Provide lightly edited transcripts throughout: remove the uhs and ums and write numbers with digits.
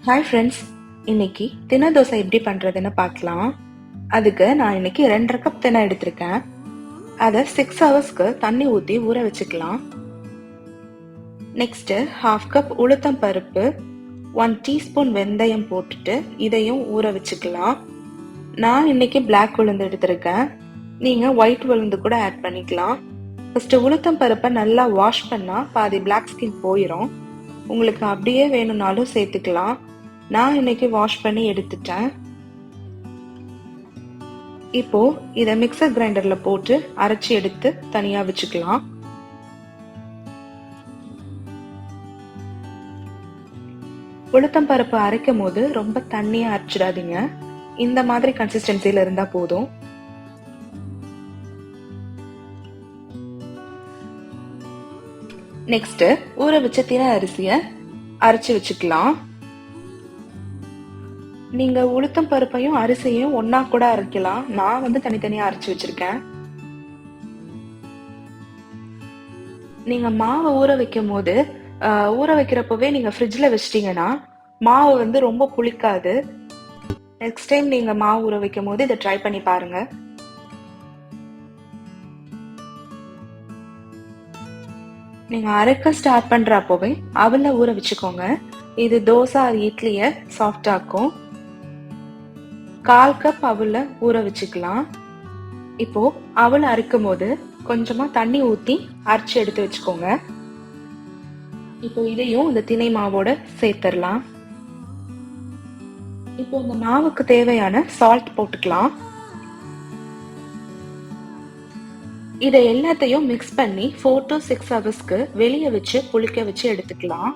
Hi friends, இன்னைக்கு தினை தோசை எப்படி பண்றதுன்னு பார்க்கலாம். அதுக்கு நான் இன்னைக்கு 2.5 கப் தினை எடுத்திருக்கேன். அதை 6 ஹவர்ஸ்க்கு தண்ணி ஊற்றி ஊற வச்சுக்கலாம். நெக்ஸ்ட் 1/2 கப் உளுத்தம் பருப்பு, 1 டீஸ்பூன் வெந்தயம் போட்டுட்டு இதையும் ஊற வச்சுக்கலாம். நான் இன்னைக்கு பிளாக் உளுந்து எடுத்திருக்கேன். நீங்க ஒயிட் உளுந்து கூட ஆட் பண்ணிக்கலாம். ஃபர்ஸ்ட் உளுத்தம் பருப்பை நல்லா வாஷ் பண்ணா பாதி பிளாக் ஸ்கின் போயிடும். உங்களுக்கு அப்படியே வேணும்னாலும் சேர்த்துக்கலாம். நான் இன்னைக்கு வாஷ் பண்ணி எடுத்துட்டேன். இப்போ இதை மிக்சர் கிரைண்டர்ல போட்டு அரைச்சி எடுத்து தனியா வச்சுக்கலாம். உளுத்தம் பருப்பு அரைக்கும் போது ரொம்ப தண்ணியா அரைச்சிடாதீங்க. இந்த மாதிரி கன்சிஸ்டன்சில இருந்தா போதும். நெக்ஸ்ட் ஊற வச்ச தினை அரிசிய அரைச்சு வச்சுக்கலாம். நீங்க உளுத்தம் பருப்பையும் அரிசியையும் ஒன்னா கூட அரைக்கலாம். நான் தனித்தனியா அரைச்சு வச்சிருக்கேன். நீங்க மாவை ஊற வைக்கும் போது ஊற வைக்கிறப்பவே நீங்க ஃப்ரிட்ஜ்ல வச்சிட்டீங்கன்னா மாவு ரொம்ப புளிக்காது. நெக்ஸ்ட் டைம் நீங்க மாவு ஊற வைக்கும் போது இதை ட்ரை பண்ணி பாருங்க. நீங்க அரைக்க ஸ்டார்ட் பண்றப்பவே அவல ஊற வச்சுக்கோங்க. இது தோசை இட்லிய சாஃப்ட் ஆக்கும். 1/4 கப் அவல ஊற வச்சுக்கலாம். இப்போ அவல் அரைக்கும் போது கொஞ்சமா தண்ணி ஊத்தி அரைச்சு எடுத்து வச்சுக்கோங்க. இப்போ இதையும் இந்த திணை மாவோட சேர்த்துடலாம். இப்போ இந்த மாவுக்கு தேவையான சால்ட் போட்டுக்கலாம். இதை எல்லாத்தையும் மிக்ஸ் பண்ணி 4 to 6 ஹவர்ஸ்க்கு வெளியே வச்சு புளிக்க வச்சு எடுத்துக்கலாம்.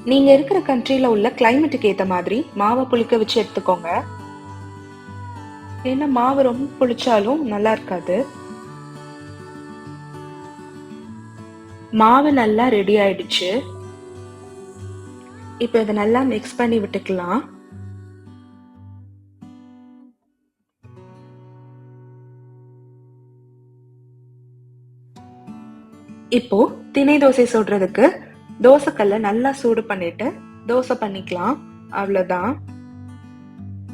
நீங்க இருக்கிற கண்ட்ரில உள்ள கிளைமேட்டுக்கு ஏத்த மாதிரி மாவை புளிக்க வச்சு எடுத்துக்கோங்க. ஏன்னா மாவு ரொம்ப புளிச்சாலும் நல்லா இருக்காது. மாவு நல்லா ரெடி ஆயிடுச்சு. இப்போ இதை நல்லா மிக்ஸ் பண்ணி விட்டுக்கலாம். இப்போ திணை தோசை சுடுறதுக்கு தோசைக்கல்ல நல்லா சூடு பண்ணிட்டு தோசை பண்ணிக்கலாம். அவ்வளவுதான்.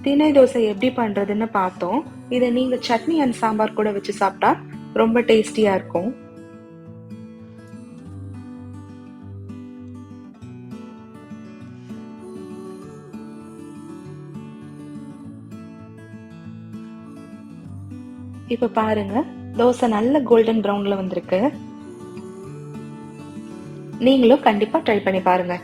திணை தோசை எப்படி பண்றதுன்னு பார்த்தோம். இதை நீங்க சட்னி அண்ட் சாம்பார் கூட வச்சு சாப்பிட்டா ரொம்ப டேஸ்டியா இருக்கும். இப்ப பாருங்க, தோசை நல்ல கோல்டன் ப்ரௌன்ல வந்திருக்கு. நீங்களும் கண்டிப்பா ட்ரை பண்ணி பாருங்க.